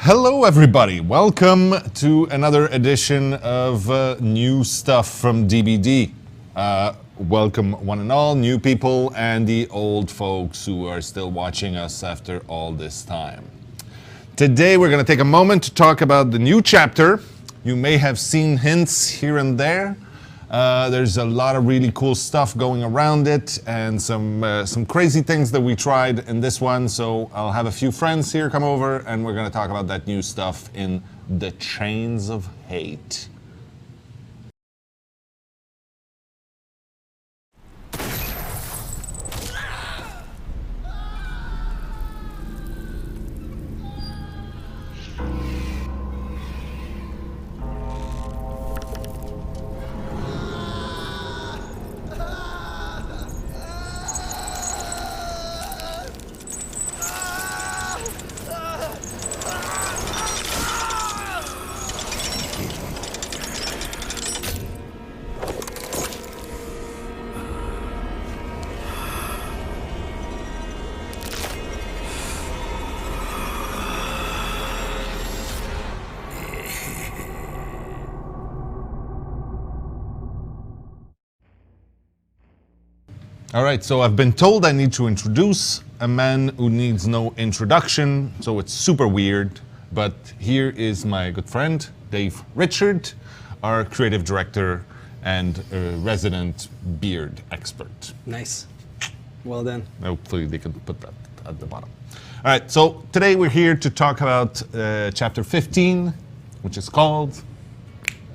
Hello everybody, welcome to another edition of new stuff from DBD. Welcome one and all, new people and the old folks who are still watching us after all this time. Today we're going to take a moment to talk about the new chapter. You may have seen hints here and there. There's a lot of really cool stuff going around it and some crazy things that we tried in this one. So I'll have a few friends here come over and we're going to talk about that new stuff in the Chains of Hate. All right, so I've been told I need to introduce a man who needs no introduction, so it's super weird, but here is my good friend, Dave Richard, our creative director and resident beard expert. Nice. Well done. Hopefully they can put that at the bottom. All right, so today we're here to talk about chapter 15, which is called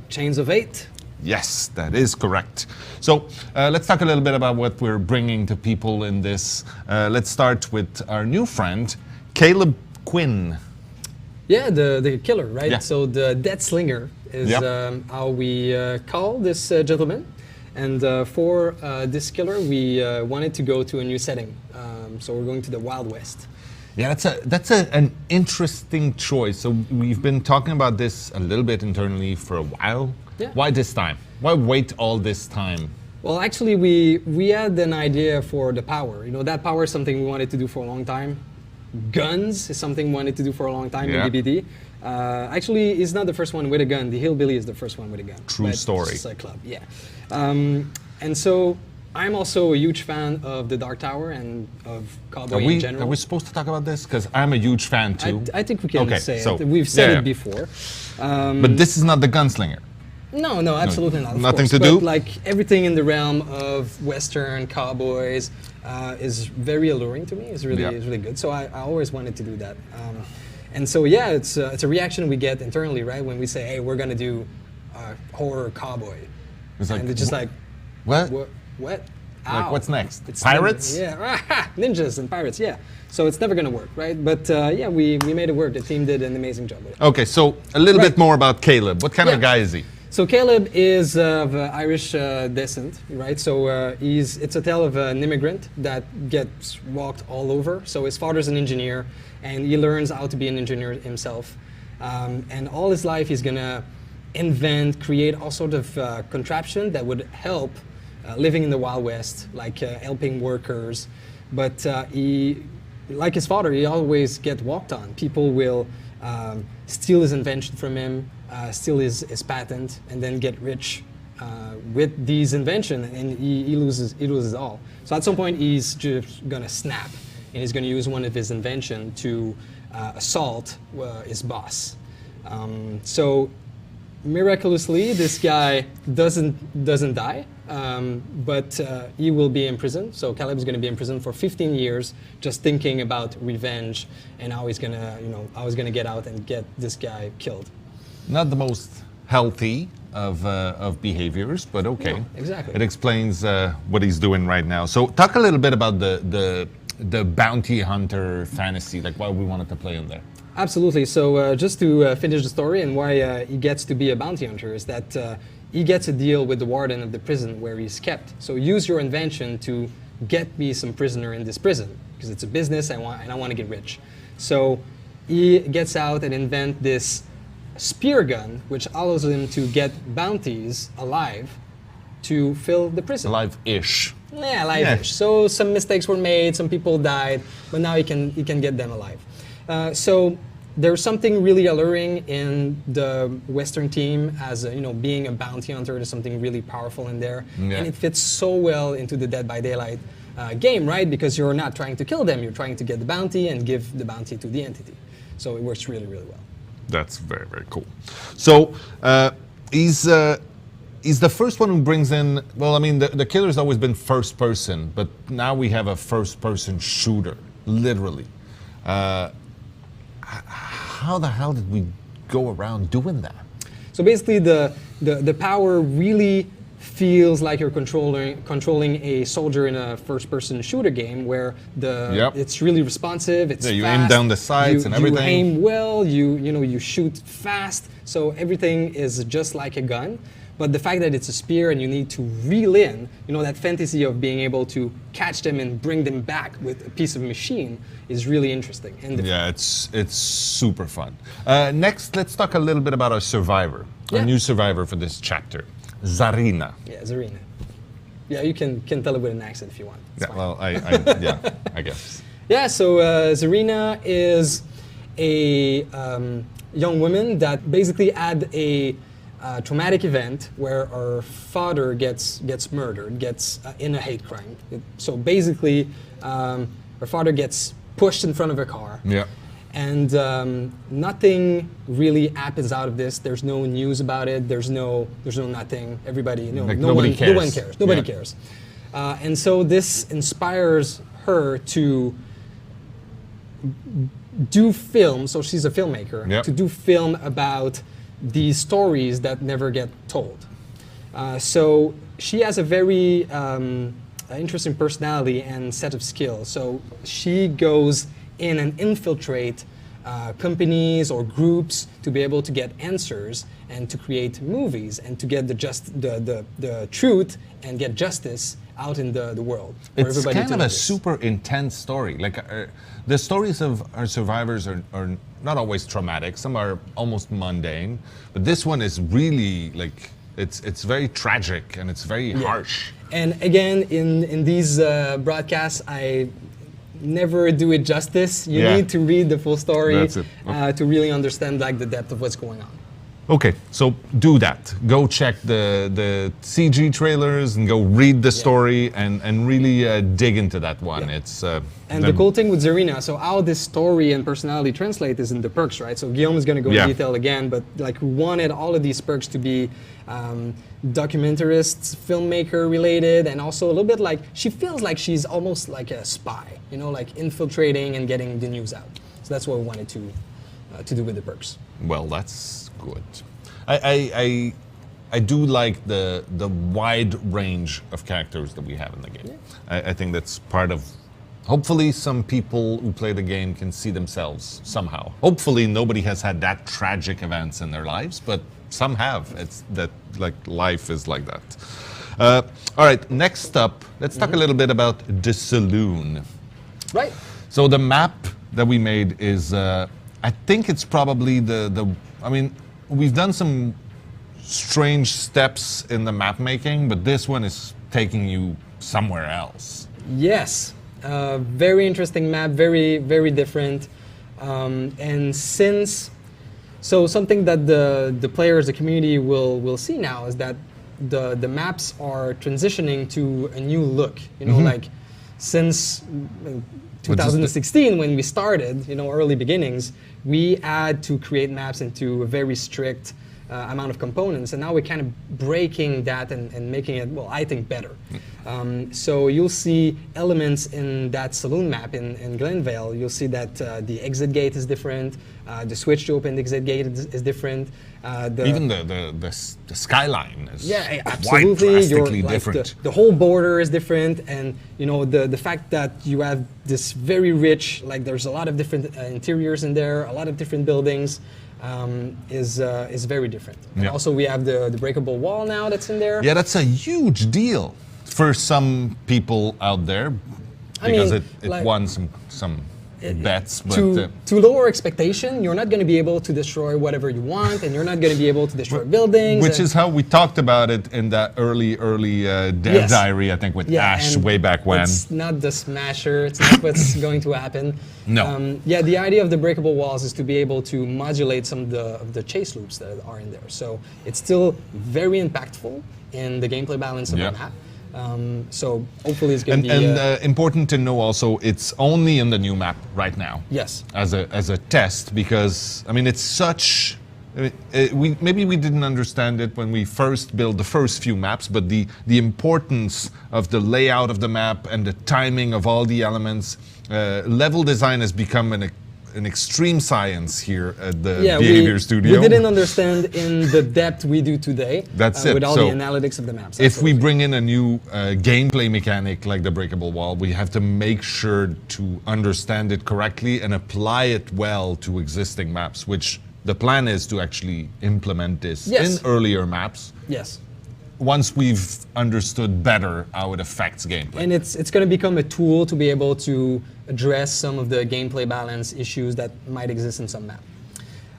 Chains of Hate. Yes, that is correct. So let's talk a little bit about what we're bringing to people in this. Let's start with our new friend, Caleb Quinn. Yeah, the killer, right? Yeah. So the Death Slinger is how we call this gentleman. And for this killer, we wanted to go to a new setting. So we're going to the Wild West. Yeah, that's an interesting choice. So we've been talking about this a little bit internally for a while. Yeah. Why this time? Why wait all this time? Well, actually, we had an idea for the power. You know, that power is something we wanted to do for a long time. Guns is something we wanted to do for a long time in DBD. Actually, he's not the first one with a gun. The Hillbilly is the first one with a gun. True story. It's a club, yeah. And so I'm also a huge fan of the Dark Tower and of Cowboy in general. Are we supposed to talk about this? Because I'm a huge fan too. I think we can say so, it. We've said it before. But this is not the Gunslinger. No, absolutely not. Nothing to do? But like everything in the realm of Western cowboys is very alluring to me. It's really good. So I always wanted to do that. And so yeah, it's a reaction we get internally, right? When we say, hey, we're gonna do horror cowboy. It's like, and it's just like, what? What? Like, what's next? It's Pirates? Ninjas and pirates, yeah. So it's never gonna work, right? But yeah, we made it work. The team did an amazing job with it. Okay, so a little bit more about Caleb. What kind of guy is he? So Caleb is of Irish descent, right? So it's a tale of an immigrant that gets walked all over. So his father's an engineer, and he learns how to be an engineer himself. And all his life, he's gonna create all sorts of contraption that would help living in the Wild West, like helping workers. But he, like his father, he always get walked on. People will steal his invention from him, steal his patent, and then get rich with these invention, and he loses all. So at some point, he's just gonna snap, and he's gonna use one of his invention to assault his boss. So miraculously, this guy doesn't die, but he will be in prison. So Caleb's going to be in prison for 15 years, just thinking about revenge and how he's gonna get out and get this guy killed. Not the most healthy of behaviors, but okay. No, exactly. It explains what he's doing right now. So talk a little bit about the bounty hunter fantasy, like why we wanted to play in there. Absolutely. So just to finish the story and why he gets to be a bounty hunter is that he gets a deal with the warden of the prison where he's kept. So use your invention to get me some prisoner in this prison because it's a business and I want to get rich. So he gets out and invent this spear gun, which allows him to get bounties alive to fill the prison. Alive-ish. Yeah, alive-ish. So some mistakes were made, some people died, but now he can get them alive. So there's something really alluring in the Western team as being a bounty hunter. There's something really powerful in there, and it fits so well into the Dead by Daylight game, right? Because you're not trying to kill them, you're trying to get the bounty and give the bounty to the entity. So it works really, really well. That's very, very cool. So he's the first one who brings in. Well, I mean, the killer's always been first person, but now we have a first person shooter, literally. How the hell did we go around doing that? So basically, the power really feels like you're controlling a soldier in a first-person shooter game, where it's really responsive. It's you fast, aim down the sights and everything. You aim well. You shoot fast. So everything is just like a gun. But the fact that it's a spear and you need to reel in, that fantasy of being able to catch them and bring them back with a piece of machine is really interesting. And it's super fun. Next, let's talk a little bit about our survivor, our new survivor for this chapter, Zarina. Yeah, Zarina. Yeah, you can tell it with an accent if you want. It's yeah, fine. well, I guess. Yeah, so Zarina is a young woman that basically had a traumatic event where her father gets murdered, gets in a hate crime. So basically, her father gets pushed in front of a car. Yeah. And nothing really happens out of this. There's no news about it. There's no nothing. Everybody, nobody cares. No one cares. Nobody cares. And so this inspires her to do film. So she's a filmmaker. To do film about these stories that never get told. So she has a very interesting personality and set of skills. So she goes in and infiltrate companies or groups to be able to get answers and to create movies and to get the truth and get justice out in the world. It's kind of a super intense story. Like the stories of our survivors are not always traumatic. Some are almost mundane, but this one is really like it's very tragic and it's very harsh. And again, in these broadcasts, I never do it justice. You need to read the full story to really understand like the depth of what's going on. Okay, so do that. Go check the CG trailers and go read the story and really dig into that one. It's and the cool thing with Zarina, so how this story and personality translate is in the perks, right? So Guillaume is going to go in detail again, but like we wanted all of these perks to be documentarists, filmmaker related, and also a little bit like she feels like she's almost like a spy, like infiltrating and getting the news out. So that's what we wanted to do with the perks. Well, that's good. I do like the wide range of characters that we have in the game. I think that's part of. Hopefully, some people who play the game can see themselves somehow. Hopefully, nobody has had that tragic events in their lives, but some have. It's that like life is like that. All right, next up, let's talk a little bit about the saloon. Right. So the map that we made is. I think it's probably I mean, we've done some strange steps in the map making, but this one is taking you somewhere else. Yes, very interesting map, very, very different. And so something that the players, the community will see now is that the maps are transitioning to a new look. Like since 2016 when we started, early beginnings, we had to create maps into a very strict amount of components, and now we're kind of breaking that and making it, well, I think better. So you'll see elements in that saloon map in Glenvale. You'll see that the exit gate is different, the switch to open the exit gate is different. Even the skyline is absolutely. quite drastically different. The whole border is different, and the fact that you have this very rich, like there's a lot of different interiors in there, a lot of different buildings, is very different. And also we have the breakable wall now that's in there. Yeah, that's a huge deal for some people out there because it won some bets, but to lower expectation, you're not going to be able to destroy whatever you want, and you're not going to be able to destroy buildings. Which is how we talked about it in that early Dev Diary, I think, with Ash way back when. It's not the smasher. It's not what's going to happen. No. Yeah, the idea of the breakable walls is to be able to modulate some of the chase loops that are in there. So it's still very impactful in the gameplay balance of the map. So hopefully it's going to be... And important to know also, it's only in the new map right now. Yes. As a test, because, I mean, it's such... maybe we didn't understand it when we first built the first few maps, but the importance of the layout of the map and the timing of all the elements, level design has become an extreme science here at the Behavior Studio. We didn't understand in the depth we do today. That's it. With all the analytics of the maps. If we bring in a new gameplay mechanic like the breakable wall, we have to make sure to understand it correctly and apply it well to existing maps, which the plan is to actually implement this in earlier maps. Yes. Once we've understood better how it affects gameplay. And it's going to become a tool to be able to address some of the gameplay balance issues that might exist in some map.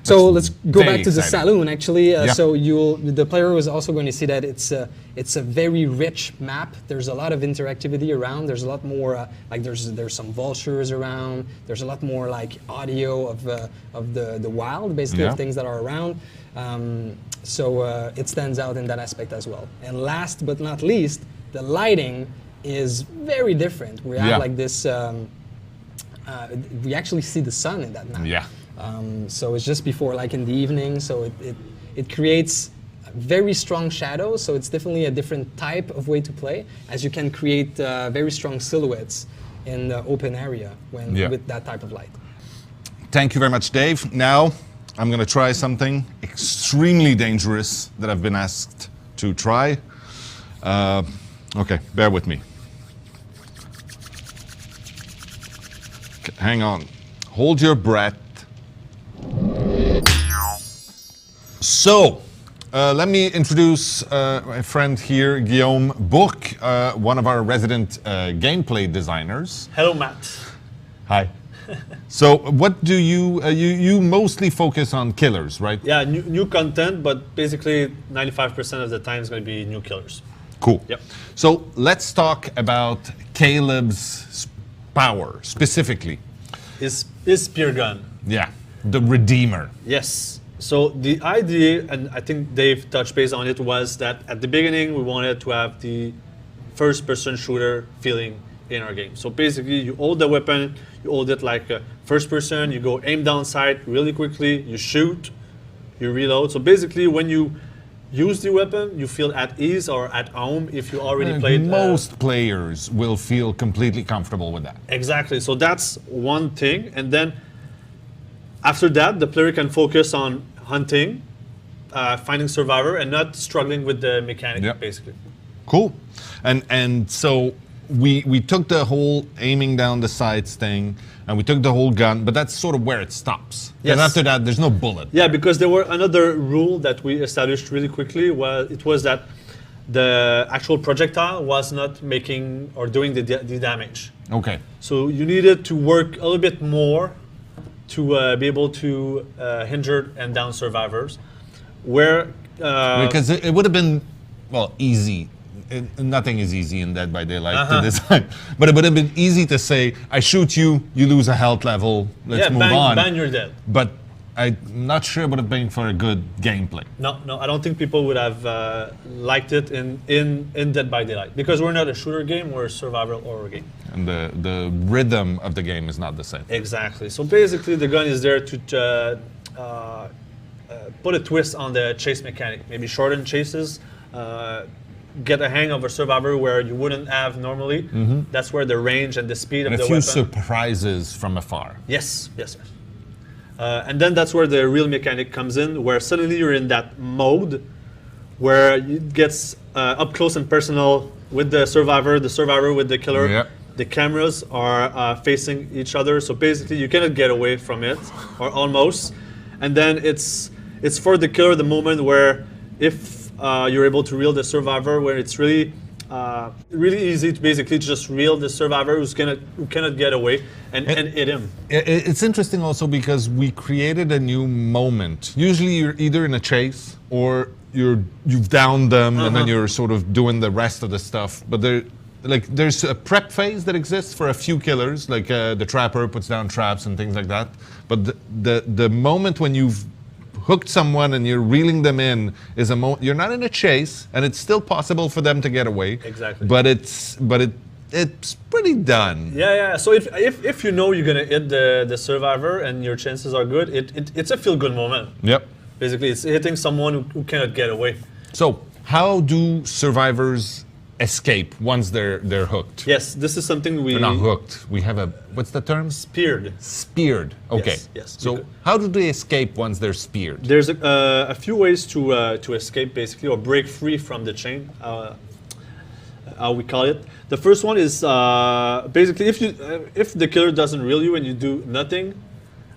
So let's go back to the saloon, actually. So the player was also going to see that it's a very rich map. There's a lot of interactivity around. There's a lot more, like there's some vultures around. There's a lot more like audio of the wild, basically, of things that are around. So it stands out in that aspect as well. And last but not least, the lighting is very different. We have like this, we actually see the sun in that map. Yeah. So it's just before, like in the evening, so it creates very strong shadows, so it's definitely a different type of way to play, as you can create very strong silhouettes in the open area with that type of light. Thank you very much, Dave. Now, I'm going to try something extremely dangerous that I've been asked to try. Okay, bear with me. Okay, hang on. Hold your breath. So, let me introduce my friend here, Guillaume Bourque, one of our resident gameplay designers. Hello, Matt. Hi. So, what do you mostly focus on killers, right? Yeah, new content, but basically 95% of the time is going to be new killers. Cool. Yep. So, let's talk about Caleb's power, specifically. His spear gun. Yeah, the Redeemer. Yes. So the idea, and I think Dave touched base on it, was that at the beginning we wanted to have the first-person shooter feeling in our game. So basically, you hold the weapon, you hold it like a first person, you go aim down sight really quickly, you shoot, you reload. So basically, when you use the weapon, you feel at ease or at home if you already played. Most players will feel completely comfortable with that. Exactly. So that's one thing. And then after that, the player can focus on hunting, finding survivor, and not struggling with the mechanic, basically. Cool. And so we took the whole aiming down the sights thing, and we took the whole gun, but that's sort of where it stops. Because after that, there's no bullet. Yeah, because there were another rule that we established really quickly. It was that the actual projectile was not making or doing the damage. Okay. So you needed to work a little bit more to be able to injure and down survivors. Because it would have been, well, easy. Nothing is easy in Dead by Daylight to design. But it would have been easy to say, I shoot you, you lose a health level, let's move on. Bang, you're dead. But I'm not sure it would have been for a good gameplay. No, I don't think people would have liked it in Dead by Daylight. Because we're not a shooter game, we're a survival horror game. And the rhythm of the game is not the same. Exactly. So basically the gun is there to put a twist on the chase mechanic. Maybe shorten chases, get a hang of a survivor where you wouldn't have normally. That's where the range and the speed of the weapon. And a few surprises from afar. Yes. And then that's where the real mechanic comes in, where suddenly you're in that mode where it gets up close and personal with the survivor with the killer. Yep. The cameras are facing each other, so basically you cannot get away from it, or almost. And then it's for the killer the moment where if you're able to reel the survivor, where it's really really easy to basically just reel the survivor who cannot get away and hit him. It's interesting also because we created a new moment. Usually you're either in a chase or you've downed them and then you're sort of doing the rest of the stuff. But there's a prep phase that exists for a few killers, like the trapper puts down traps and things like that. But the moment when you've hooked someone and you're reeling them in is a moment you're not in a chase, and it's still possible for them to get away. Exactly. But it's pretty done. Yeah. So if you know you're gonna hit the survivor and your chances are good, it's a feel good moment. Yep. Basically, it's hitting someone who cannot get away. So how do survivors escape once they're hooked? Yes, this is something we... They're not hooked. We have what's the term? Speared. Speared. Okay. Yes. So how do they escape once they're speared? There's a few ways to escape, basically, or break free from the chain, how we call it. The first one is basically if the killer doesn't reel you and you do nothing,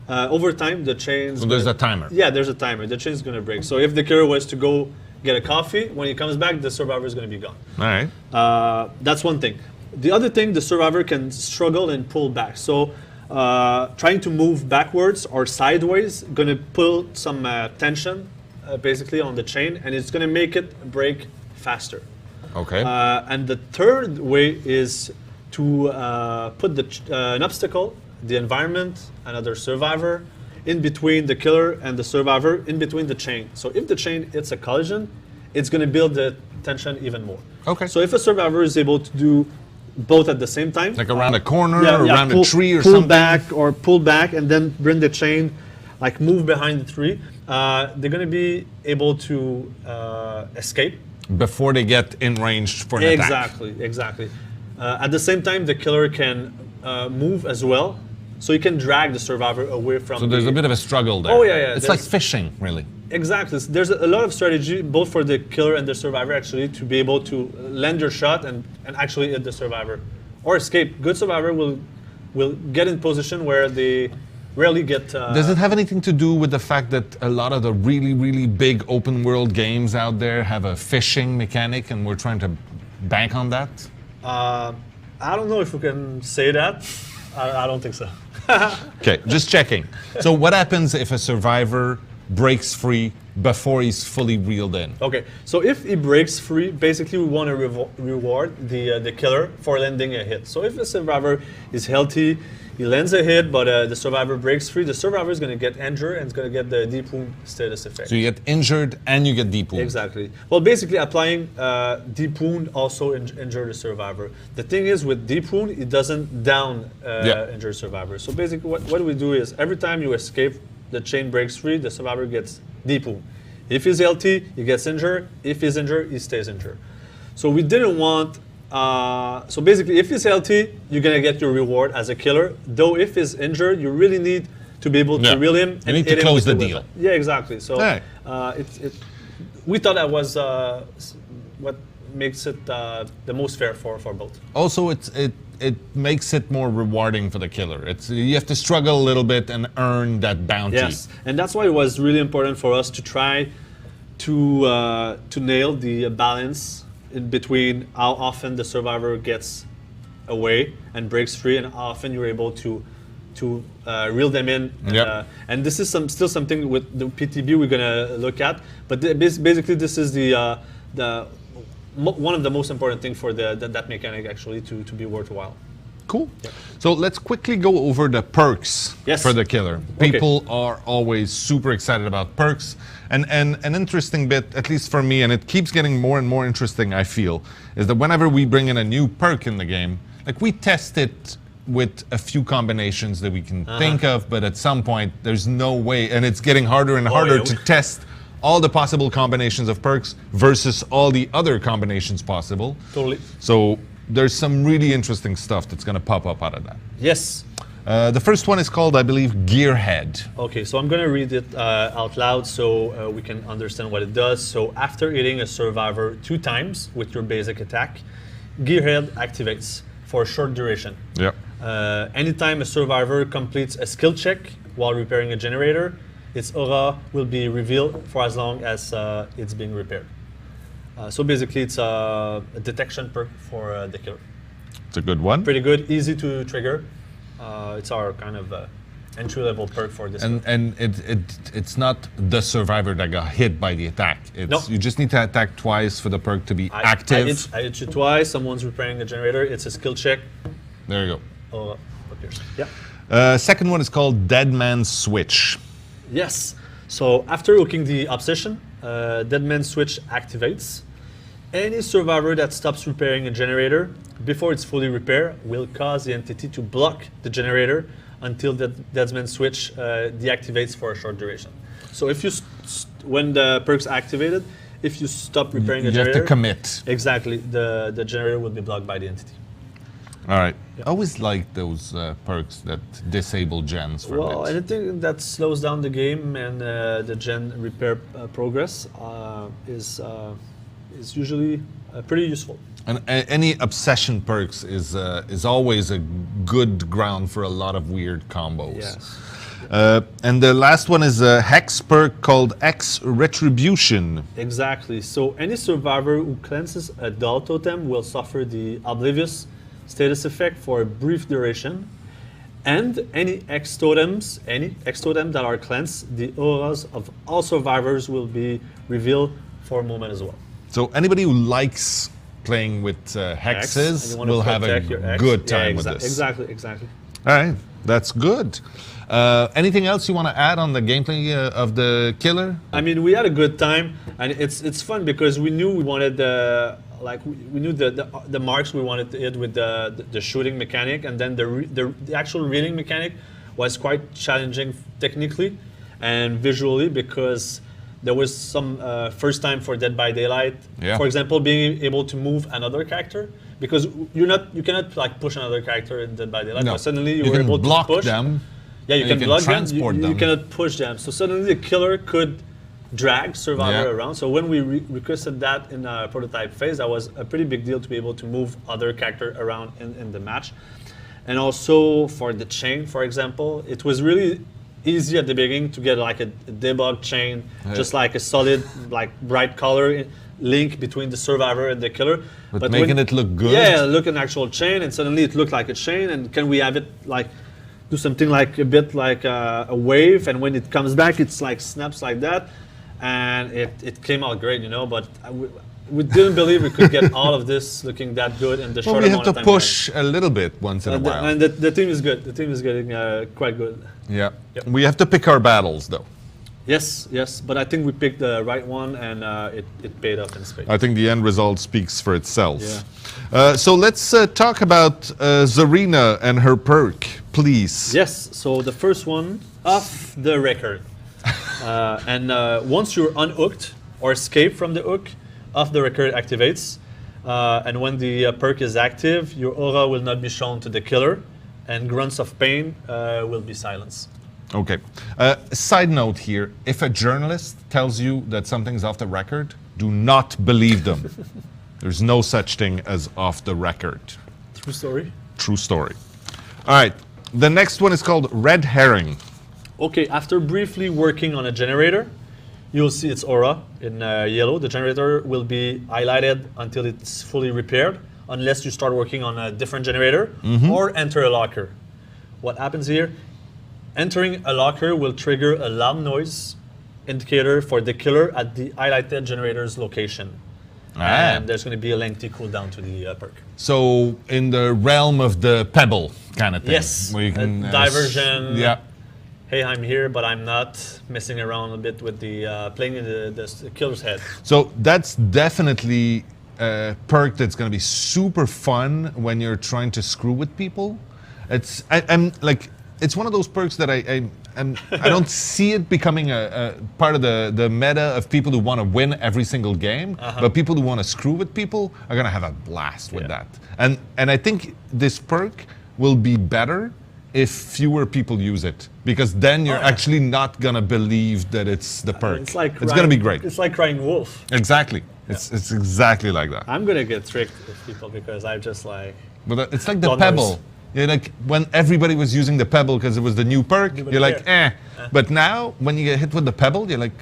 over time the chain's... So there's a timer. Yeah, there's a timer. The chain's going to break. So if the killer was to go get a coffee, when he comes back, the survivor is going to be gone. All right. That's one thing. The other thing, the survivor can struggle and pull back. So trying to move backwards or sideways going to pull some tension basically on the chain, and it's going to make it break faster. Okay. And the third way is to put an obstacle, the environment, another survivor, in between the killer and the survivor, in between the chain. So if the chain hits a collision, it's going to build the tension even more. Okay. So if a survivor is able to do both at the same time, like around a corner, or around a tree or pull something? pull back and then bring the chain, like move behind the tree, they're going to be able to escape. Before they get in range for an attack. Exactly. At the same time, the killer can move as well. So you can drag the survivor away from. So there's a bit of a struggle there. Oh yeah. It's like fishing, really. Exactly. So there's a lot of strategy, both for the killer and the survivor, actually, to be able to land your shot and actually hit the survivor, or escape. Good survivor will get in position where they rarely get. Does it have anything to do with the fact that a lot of the really, really big open world games out there have a fishing mechanic, and we're trying to bank on that? I don't know if we can say that. I don't think so. Okay, just checking. So what happens if a survivor breaks free before he's fully reeled in? Okay, so if he breaks free, basically we want to reward the killer for landing a hit. So if a survivor is healthy, he lands a hit, but the survivor breaks free, the survivor is going to get injured and it's going to get the deep wound status effect. So you get injured and you get deep wound. Exactly. Well, basically applying deep wound also injure the survivor. The thing is with deep wound, it doesn't down injure survivor. So basically what we do is every time you escape, the chain breaks free, the survivor gets deep wound. If he's healthy, he gets injured. If he's injured, he stays injured. So we didn't want... so basically, if he's healthy, you're going to get your reward as a killer. Though if he's injured, you really need to be able to reel him. You need to close the deal. Yeah, exactly. So we thought that was what makes it the most fair for both. Also, it makes it more rewarding for the killer. You have to struggle a little bit and earn that bounty. Yes, and that's why it was really important for us to try to nail the balance in between how often the survivor gets away and breaks free, and how often you're able to reel them in. And this is still something with the PTB we're gonna look at. But basically, this is one of the most important things for that mechanic actually to be worthwhile. Cool. Yeah. So let's quickly go over the perks for the killer. People are always super excited about perks. And an interesting bit, at least for me, and it keeps getting more and more interesting, I feel, is that whenever we bring in a new perk in the game, like we test it with a few combinations that we can think of, but at some point there's no way, and it's getting harder and harder to test all the possible combinations of perks versus all the other combinations possible. Totally. So there's some really interesting stuff that's going to pop up out of that. Yes. The first one is called, I believe, Gearhead. Okay, so I'm going to read it out loud so we can understand what it does. So after hitting a survivor 2 times with your basic attack, Gearhead activates for a short duration. Yep. Anytime a survivor completes a skill check while repairing a generator, its aura will be revealed for as long as it's being repaired. So basically, it's a detection perk for the killer. It's a good one. Pretty good, easy to trigger. It's our kind of entry-level perk for this. And it's not the survivor that got hit by the attack. It's No. You just need to attack twice for the perk to be active. I hit you twice. Someone's repairing the generator. It's a skill check. There you Oh, appears. Yeah. go. Second one is called Dead Man's Switch. Yes. So after hooking the obsession, Dead Man Switch activates. Any survivor that stops repairing a generator before it's fully repaired will cause the entity to block the generator until the Dead Man Switch deactivates for a short duration. So if you, when the perk's activated, if you stop repairing the You generator, have to commit. exactly, the generator will be blocked by the entity. All right. I always like those perks that disable gens for Well, a bit. anything that slows down the game and the gen repair progress is usually pretty useful. And any obsession perks is always a good ground for a lot of weird combos. Yes. And the last one is a hex perk called X Retribution. Exactly. So any survivor who cleanses a dull totem will suffer the oblivious status effect for a brief duration. And any X totems that are cleansed, the auras of all survivors will be revealed for a moment as well. So anybody who likes playing with And hexes you wanna will have a protect your X. good Yeah, time with this. Exactly. All right, that's good. Anything else you want to add on the gameplay of the killer? I mean, we had a good time, and it's fun because we knew we wanted we knew the marks we wanted to hit with the shooting mechanic, and then the actual reading mechanic was quite challenging technically and visually because there was some first time for Dead by Daylight. Yeah. For example, being able to move another character because you cannot like push another character in Dead by Daylight. No. But suddenly you You were can able block to push them. Yeah, you and can you can block them. transport You them. cannot push them. So suddenly the killer could drag survivor Yeah. around. So when we requested that in our prototype phase, that was a pretty big deal to be able to move other character around in the match. And also for the chain, for example, it was really easy at the beginning to get like a debug chain, just like a solid, like bright color link between the survivor and the killer. But making it look good. Yeah, look an actual chain, and suddenly it looked like a chain. And can we have it like do something like a bit like a wave, and when it comes back, it's like snaps like that, and it came out great, you know. But we didn't believe we could get all of this looking that good in the Well, short we have amount to of time. push a little bit once in a while. And the team is good. The team is getting quite good. Yeah. Yep. We have to pick our battles, though. Yes, but I think we picked the right one, and it paid off in spades. I think the end result speaks for itself. Yeah. So let's talk about Zarina and her perk, please. Yes, so the first one, off the record. And once you're unhooked or escape from the hook, off the record activates. And when the perk is active, your aura will not be shown to the killer, and grunts of pain will be silenced. Okay. Side note here, if a journalist tells you that something's off the record, do not believe them. There's no such thing as off the record. True story. True story. All right. The next one is called Red Herring. Okay, after briefly working on a generator, you'll see its aura in yellow. The generator will be highlighted until it's fully repaired, unless you start working on a different generator or enter a locker. What happens here? Entering a locker will trigger a loud noise indicator for the killer at the highlighted generator's location. And there's going to be a lengthy cooldown to the perk. So in the realm of the pebble kind of thing. Yes, Where you can, diversion. Yeah. Hey, I'm here, but I'm not messing around a bit with the playing in the killer's head. So that's definitely a perk that's going to be super fun when you're trying to screw with people. I'm like, it's one of those perks that I don't see it becoming a part of the meta of people who want to win every single game, but people who want to screw with people are going to have a blast with that. And I think this perk will be better if fewer people use it, because then you're actually not going to believe that it's the perk. It's like it's going to be great. It's like crying wolf. Exactly. It's exactly like that. I'm gonna get tricked with people because I just like. But it's like the God pebble. knows. You're like when everybody was using the pebble because it was the new perk. Nobody You're like, cared. But now when you get hit with the pebble, you're like,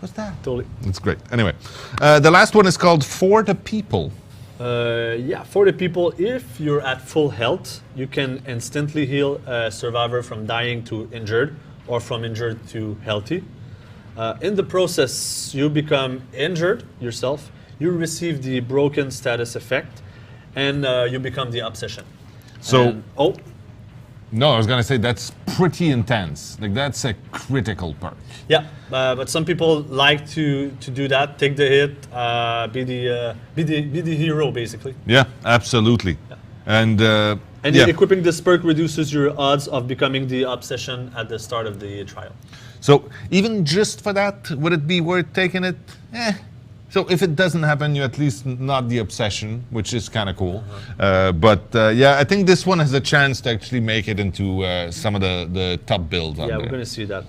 What's that? Totally. It's great. Anyway, the last one is called For the People. Yeah, for the people, if you're at full health, you can instantly heal a survivor from dying to injured or from injured to healthy. In the process, you become injured yourself, you receive the broken status effect, and you become the obsession. So, And- oh, no, I was gonna say that's pretty intense. Like that's a critical perk. yeah, but some people like to do that, take the hit, be the hero basically. Yeah, absolutely. And And yeah. equipping this perk reduces your odds of becoming the obsession at the start of the trial. So even just for that, would it be worth taking it? So if it doesn't happen, you at least not the obsession, which is kind of cool. But yeah, I think this one has a chance to actually make it into some of the top builds on Yeah, there. we're gonna see that.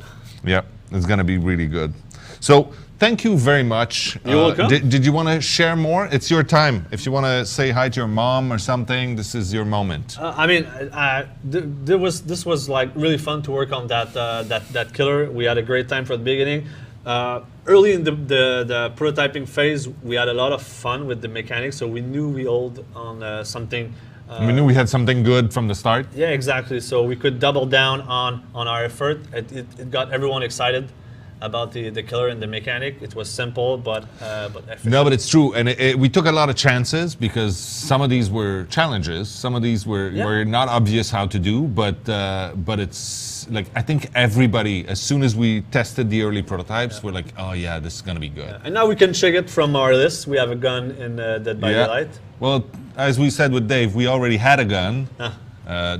Yeah, it's gonna be really good. So thank you very much. You're welcome. Did you want to share more? It's your time. If you want to say hi to your mom or something, this is your moment. I mean, this was like really fun to work on that killer. We had a great time from the beginning. Early in the prototyping phase, we had a lot of fun with the mechanics, so we knew we owed on something. We knew we had something good from the start. Yeah, exactly. So we could double down on our effort. It got everyone excited about the killer and the mechanic. It was simple, but efficient. No, but it's true, and we took a lot of chances because some of these were challenges. Some of these were not obvious how to do, but it's like I think everybody, as soon as we tested the early prototypes, we're like, oh yeah, this is gonna be good. And now we can check it from our list. We have a gun in Dead by Daylight. Well, as we said with Dave, we already had a gun.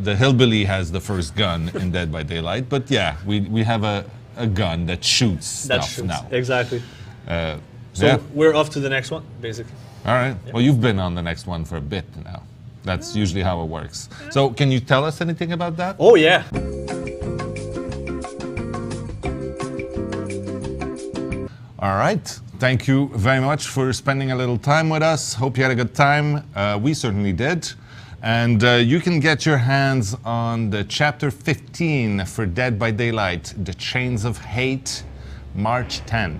The hillbilly has the first gun in Dead by Daylight, but yeah, we have a gun that shoots stuff now. Exactly. So Yeah. we're off to the next one, basically. All right. Well, you've been on the next one for a bit now. That's usually how it works. So, can you tell us anything about that? Oh yeah. All right. Thank you very much for spending a little time with us. Hope you had a good time. We certainly did. And you can get your hands on the chapter 15 for Dead by Daylight, The Chains of Hate, March 10.